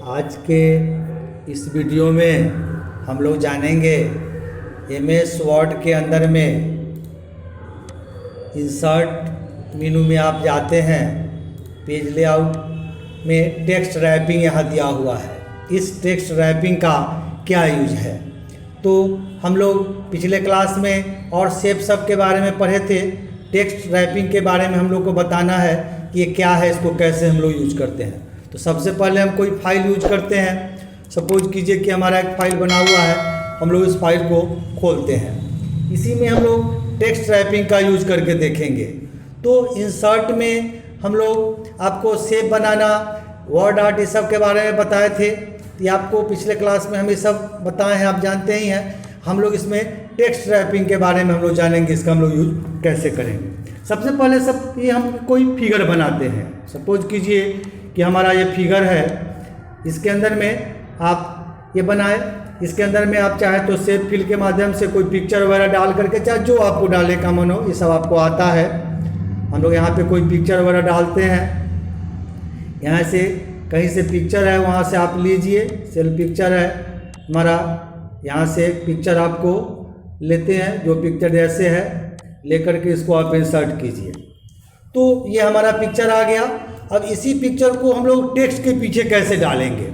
आज के इस वीडियो में हम लोग जानेंगे MS वर्ड के अंदर में इंसर्ट मेनू में आप जाते हैं, पेज लेआउट में टेक्स्ट रैपिंग यहाँ दिया हुआ है। इस टेक्स्ट रैपिंग का क्या यूज है, तो हम लोग पिछले क्लास में और शेप सब के बारे में पढ़े थे। टेक्स्ट रैपिंग के बारे में हम लोग को बताना है कि ये क्या है, इसको कैसे हम लोग यूज करते हैं। तो सबसे पहले हम कोई फाइल यूज करते हैं। सपोज कीजिए कि हमारा एक फाइल बना हुआ है, हम लोग इस फाइल को खोलते हैं। इसी में हम लोग टेक्स्ट रैपिंग का यूज करके देखेंगे। तो इंसर्ट में हम लोग आपको शेप बनाना, वर्ड आर्ट, ये सब के बारे में बताए थे। ये आपको पिछले क्लास में हम ये सब बताए हैं, आप जानते ही हैं। हम लोग इसमें टेक्स्ट रैपिंग के बारे में हम लोग जानेंगे, इसका हम लोग यूज कैसे करेंगे। सबसे पहले ये हम कोई फिगर बनाते हैं। सपोज कीजिए कि हमारा ये फिगर है, इसके अंदर में आप ये बनाए, इसके अंदर में आप चाहे तो शेप फिल के माध्यम से कोई पिक्चर वगैरह डाल करके, चाहे जो आपको डालने का मन हो, ये सब आपको आता है। हम लोग यहाँ पे कोई पिक्चर वगैरह डालते हैं। यहाँ से कहीं से पिक्चर है, वहाँ से आप लीजिए, सेल पिक्चर है हमारा, यहाँ से पिक्चर आपको लेते हैं, जो पिक्चर जैसे है लेकर के इसको आप इंसर्ट कीजिए। तो ये हमारा पिक्चर आ गया। अब इसी पिक्चर को हम लोग टेक्स्ट के पीछे कैसे डालेंगे,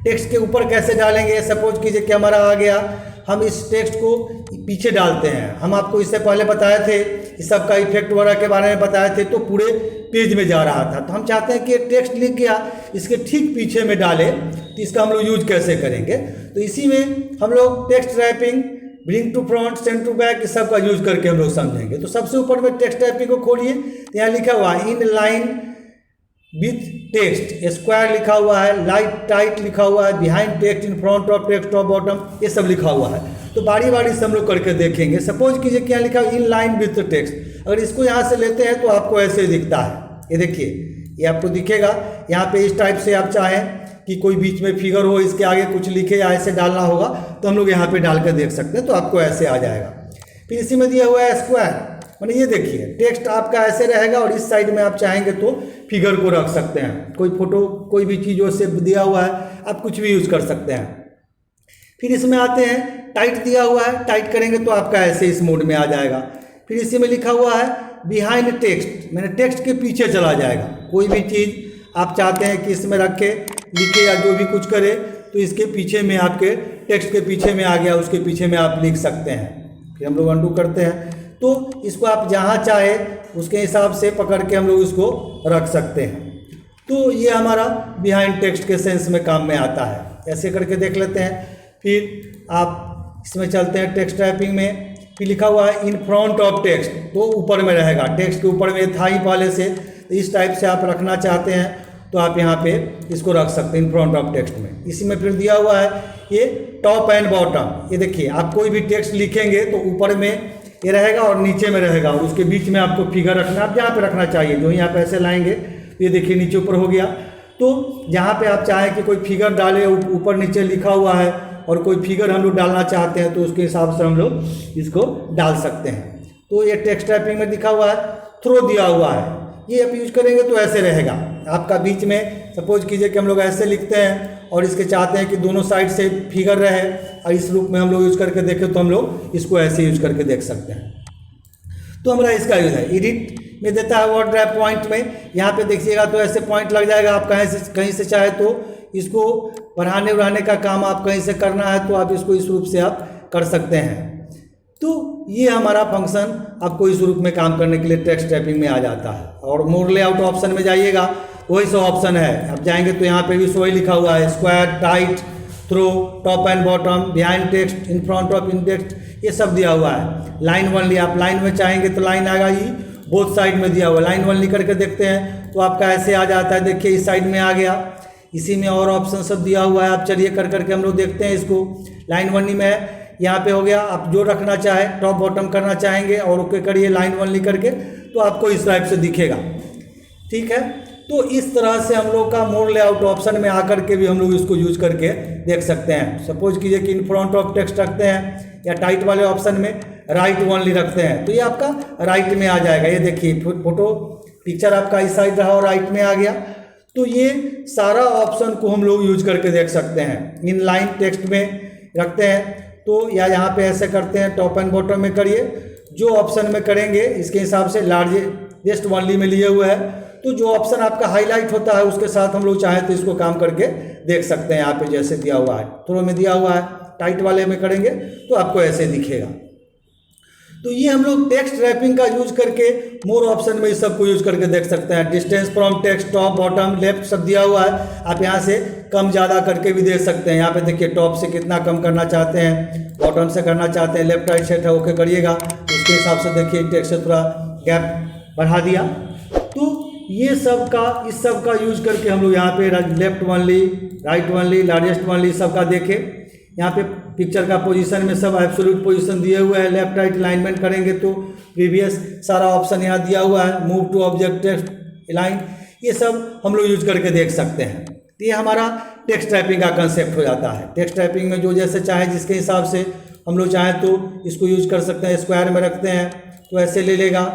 टेक्स्ट के ऊपर कैसे डालेंगे। सपोज कीजिए कि हमारा आ गया, हम इस टेक्स्ट को पीछे डालते हैं। हम आपको इससे पहले बताए थे, इस सब का इफेक्ट वगैरह के बारे में बताए थे, तो पूरे पेज में जा रहा था। तो हम चाहते हैं कि टेक्स्ट लिख गया, इसके ठीक पीछे में डाले, तो इसका हम लोग यूज कैसे करेंगे। तो इसी में हम लोग text wrapping, bring to front, send to back, इस सब का यूज करके हम लोग समझेंगे। तो सबसे ऊपर में टेक्स्ट रैपिंग को खोलिए, तो यहाँ लिखा हुआ है in line with text, square लिखा हुआ है, लाइट टाइट लिखा हुआ है, behind text, in front of text, top bottom, ये सब लिखा हुआ है। तो बारी बारी से हम लोग करके देखेंगे। सपोज कीजिए कि यहाँ लिखा है इन लाइन विथ टेक्स्ट, अगर इसको यहाँ से लेते हैं तो आपको ऐसे दिखता है। ये देखिए, ये आपको दिखेगा। यहाँ पे इस टाइप से आप चाहें कि कोई बीच में फिगर हो, इसके आगे कुछ लिखे या ऐसे डालना होगा, तो हम लोग यहाँ पे डाल कर देख सकते हैं, तो आपको ऐसे आ जाएगा। फिर इसी में दिया हुआ है स्क्वायर, मैंने ये देखिए टेक्स्ट आपका ऐसे रहेगा और इस साइड में आप चाहेंगे तो फिगर को रख सकते हैं। कोई फोटो, कोई भी चीज़ों से दिया हुआ है, आप कुछ भी यूज कर सकते हैं। फिर इसमें आते हैं, टाइट दिया हुआ है, टाइट करेंगे तो आपका ऐसे इस मोड में आ जाएगा। फिर इसी में लिखा हुआ है बिहाइंड टेक्स्ट, मैंने टेक्स्ट के पीछे चला जाएगा। कोई भी चीज़ आप चाहते हैं कि इसमें रखे, लिखे या जो भी कुछ करे, तो इसके पीछे में, आपके टेक्स्ट के पीछे में आ गया, उसके पीछे में आप लिख सकते हैं। फिर हम लोग अंडू करते हैं, तो इसको आप जहाँ चाहे उसके हिसाब से पकड़ के हम लोग इसको रख सकते हैं। तो ये हमारा बिहाइंड टेक्स्ट के सेंस में काम में आता है। ऐसे करके देख लेते हैं। फिर आप इसमें चलते हैं टेक्स्ट टाइपिंग में। फिर लिखा हुआ है इन फ्रंट ऑफ टेक्स्ट, तो ऊपर में रहेगा, टेक्स्ट के ऊपर में था ही पहले से। इस टाइप से आप रखना चाहते हैं तो आप यहाँ पे इसको रख सकते हैं इन फ्रंट ऑफ टेक्स्ट में। इसी में फिर दिया हुआ है ये टॉप एंड बॉटम। ये देखिए, आप कोई भी टेक्स्ट लिखेंगे तो ऊपर में ये रहेगा और नीचे में रहेगा, और उसके बीच में आपको फिगर रखना, आप जहाँ पे रखना चाहिए। जो यहाँ पे ऐसे लाएंगे तो ये देखिए नीचे ऊपर हो गया। तो जहाँ पे आप चाहें कि कोई फिगर डाले, ऊपर नीचे लिखा हुआ है, और कोई फिगर हम लोग डालना चाहते हैं तो उसके हिसाब से हम लोग इसको डाल सकते हैं। तो ये टेक्स्ट टाइपिंग में दिखा हुआ है, थ्रो दिया हुआ है, ये आप यूज करेंगे तो ऐसे रहेगा आपका। बीच में सपोज कीजिए कि हम लोग ऐसे लिखते हैं और इसके चाहते हैं कि दोनों साइड से फिगर रहे, और इस रूप में हम लोग यूज करके देखें तो हम लोग इसको ऐसे यूज करके देख सकते हैं। तो हमारा इसका यूज है। एडिट में देता है वर्ड रैप पॉइंट में, यहाँ पे देखिएगा तो ऐसे पॉइंट लग जाएगा। आप कहीं से चाहे तो इसको बढ़ाने बढ़ाने का काम आप कहीं से करना है तो आप इसको इस रूप से आप कर सकते हैं। तो ये हमारा फंक्शन आपको इस रूप में काम करने के लिए टेक्स्ट टाइपिंग में आ जाता है। और मोर लेआउट ऑप्शन में जाइएगा, वही सब ऑप्शन है। आप जाएंगे तो यहाँ पे भी वही लिखा हुआ है, square, tight, through, top and bottom, behind text, in front of in text, ये सब दिया हुआ है। लाइन 1 लिया, आप लाइन में चाहेंगे तो लाइन आएगा, ये बोथ साइड में दिया हुआ है। लाइन 1 लिख करके देखते हैं तो आपका ऐसे आ जाता है। देखिए इस साइड में आ गया, इसी में और ऑप्शन सब दिया हुआ है। आप चलिए कर करके हम लोग देखते हैं इसको। लाइन 1 में है, यहाँ पे हो गया। आप जो रखना चाहे, टॉप बॉटम करना चाहेंगे और ओके करिए लाइन 1 लिख करके, तो आपको इस टाइप से दिखेगा। ठीक है, तो इस तरह से हम लोग का मोर लेआउट ऑप्शन में आकर के भी हम लोग इसको यूज करके देख सकते हैं। सपोज कीजिए कि इन फ्रंट ऑफ टेक्स्ट रखते हैं, या टाइट वाले ऑप्शन में राइट ओनली रखते हैं, तो ये आपका राइट में आ जाएगा। ये देखिए फोटो पिक्चर आपका इस साइड रहा और राइट में आ गया। तो ये सारा ऑप्शन को हम लोग यूज करके देख सकते हैं। इन लाइन टेक्स्ट में रखते हैं तो या यहाँ पे ऐसे करते हैं, टॉप एंड बॉटम में करिए, जो ऑप्शन में करेंगे इसके हिसाब से लार्जेस्ट ओनली में लिए हुए है, तो जो ऑप्शन आपका हाईलाइट होता है उसके साथ हम लोग चाहें तो इसको काम करके देख सकते हैं। यहाँ पे जैसे दिया हुआ है, थ्रो में दिया हुआ है, टाइट वाले में करेंगे तो आपको ऐसे दिखेगा। तो ये हम लोग टेक्स्ट रैपिंग का यूज करके मोर ऑप्शन में इस सब को यूज करके देख सकते हैं। Distance from text, top, bottom, left सब दिया हुआ है, आप यहाँ से कम ज़्यादा करके भी दे सकते हैं। यहाँ पे देखिए टॉप से कितना कम करना चाहते हैं, बॉटम से करना चाहते हैं, लेफ्ट राइट सेट है ओके करिएगा, उसके हिसाब से देखिए टेक्स्ट से थोड़ा गैप बढ़ा दिया। तो ये सब का इस सब का यूज करके हम लोग यहाँ पे left only, right only, largest only सब का देखें। यहाँ पे पिक्चर का पोजीशन में सब एब्सोल्यूट पोजीशन दिए हुए हैं। लेफ्ट राइट अलाइनमेंट करेंगे तो प्रीवियस सारा ऑप्शन यहाँ दिया हुआ है, move to object, text align, ये सब हम लोग यूज करके देख सकते हैं। तो ये हमारा टेक्स्ट टाइपिंग का कंसेप्ट हो जाता है। टेक्स्ट टाइपिंग में जो जैसे चाहे जिसके हिसाब से हम लोग चाहें तो इसको यूज कर सकते हैं। स्क्वायर में रखते हैं तो ऐसे ले लेगा,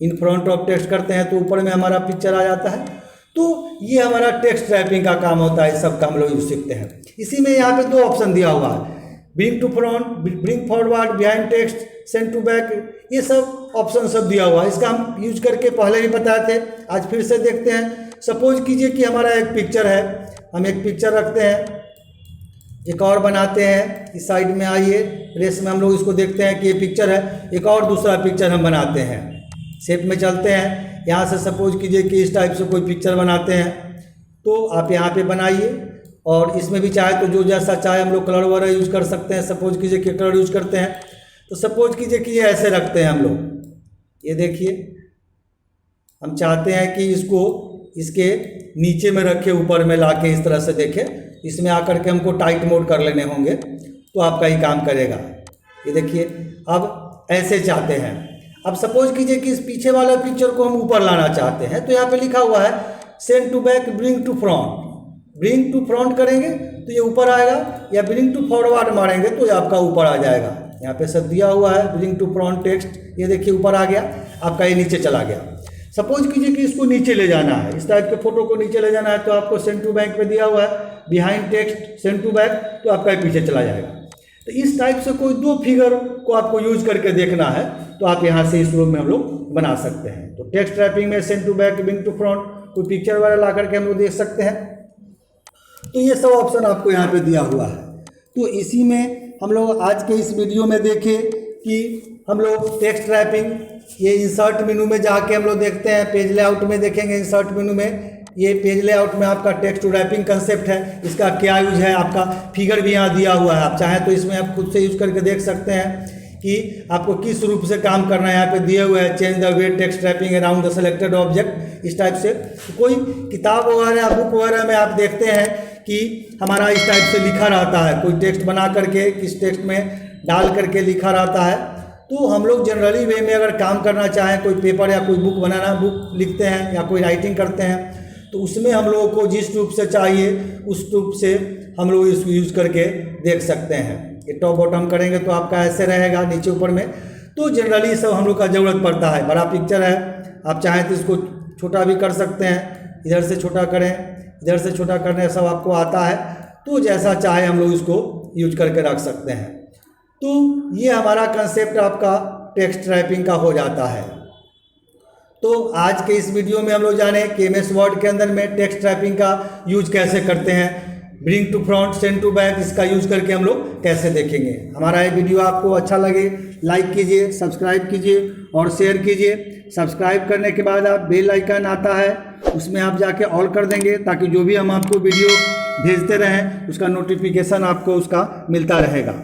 इन फ्रंट ऑफ टेक्स्ट करते हैं तो ऊपर में हमारा पिक्चर आ जाता है। तो ये हमारा टेक्स्ट टाइपिंग का काम होता है, इस सब का हम लोग यूज सीखते हैं। इसी में यहाँ पे 2 ऑप्शन दिया हुआ है, bring to front, bring forward, behind text, send to back, ये सब ऑप्शन सब दिया हुआ है। इसका हम यूज करके पहले भी बताए थे, आज फिर से देखते हैं। सपोज कीजिए कि हमारा एक पिक्चर है, हम एक पिक्चर रखते हैं, एक और बनाते हैं, इस साइड में आइए, रेस में हम लोग इसको देखते हैं कि ये पिक्चर है, एक और दूसरा पिक्चर हम बनाते हैं, शेप में चलते हैं। यहाँ से सपोज कीजिए कि इस टाइप से कोई पिक्चर बनाते हैं, तो आप यहाँ पे बनाइए, और इसमें भी चाहे तो जो जैसा चाहे हम लोग कलर वगैरह यूज कर सकते हैं। सपोज कीजिए कि कलर यूज करते हैं, तो सपोज कीजिए कि ये ऐसे रखते हैं हम लोग, ये देखिए हम चाहते हैं कि इसको इसके नीचे में रखे, ऊपर में लाके इस तरह से देखें, इसमें आकर के हमको टाइट मोड कर लेने होंगे तो आपका ही काम करेगा। ये देखिए अब ऐसे चाहते हैं। अब सपोज कीजिए कि इस पीछे वाला पिक्चर को हम ऊपर लाना चाहते हैं, तो यहाँ पे लिखा हुआ है send to back, bring to front. Bring to front करेंगे तो ये ऊपर आएगा, या ब्रिंग टू फॉरवर्ड मारेंगे तो ये आपका ऊपर आ जाएगा। यहाँ पे सब दिया हुआ है, ब्रिंग टू फ्रंट टेक्स्ट, ये देखिए ऊपर आ गया, आपका ये नीचे चला गया। सपोज कीजिए कि इसको नीचे ले जाना है, इस टाइप के फोटो को नीचे ले जाना है, तो आपको सेंड टू बैक पे दिया हुआ है, behind text, send to back, तो आपका ये पीछे चला जाएगा। तो इस टाइप से कोई 2 फिगर को आपको यूज करके देखना है तो आप यहाँ से इस रूम में हम लोग बना सकते हैं। तो टेक्स्ट टाइपिंग में send to back, bring to front, कोई पिक्चर वगैरह ला करके हम लोग देख सकते हैं। तो ये सब ऑप्शन आपको यहाँ पे दिया हुआ है। तो इसी में हम लोग आज के इस वीडियो में देखें कि हम लोग टेक्स्ट रैपिंग, ये इंसर्ट मेनू में जाके हम लोग देखते हैं, पेज लेआउट में देखेंगे। इंसर्ट मेनू में ये पेज लेआउट में आपका टेक्स्ट टू रैपिंग कंसेप्ट है, इसका क्या यूज है, आपका फिगर भी यहाँ दिया हुआ है। आप चाहें तो इसमें आप खुद से यूज करके देख सकते हैं कि आपको किस रूप से काम करना है। यहाँ पे दिए हुए हैं, change the way text wrapping around the selected object, इस टाइप से। कोई किताब वगैरह बुक वगैरह में आप देखते हैं कि हमारा इस टाइप से लिखा रहता है, कोई टेक्स्ट बना करके किस टेक्स्ट में डाल करके लिखा रहता है। तो हम लोग जनरली वे में अगर काम करना चाहें, कोई पेपर या कोई बुक बनाना, बुक लिखते हैं या कोई राइटिंग करते हैं, तो उसमें हम लोगों को जिस रूप से चाहिए उस रूप से हम लोग इसको यूज़ करके देख सकते हैं। ये टॉप बॉटम करेंगे तो आपका ऐसे रहेगा, नीचे ऊपर में। तो जनरली सब हम लोग का ज़रूरत पड़ता है। बड़ा पिक्चर है, आप चाहें तो इसको छोटा भी कर सकते हैं, इधर से छोटा करें, इधर से छोटा करने सब आपको आता है, तो जैसा चाहे हम लोग इसको यूज करके रख सकते हैं। तो ये हमारा कंसेप्ट आपका टेक्स्ट टाइपिंग का हो जाता है। तो आज के इस वीडियो में हम लोग जाने कि MS वर्ड के अंदर में टेक्स्ट टाइपिंग का यूज कैसे करते हैं, bring to front, send to back, इसका यूज करके हम लोग कैसे देखेंगे। हमारा ये वीडियो आपको अच्छा लगे लाइक कीजिए, सब्सक्राइब कीजिए और शेयर कीजिए। सब्सक्राइब करने के बाद आप बेल आइकन आता है, उसमें आप जाके ऑल कर देंगे, ताकि जो भी हम आपको वीडियो भेजते रहें उसका नोटिफिकेशन आपको उसका मिलता रहेगा।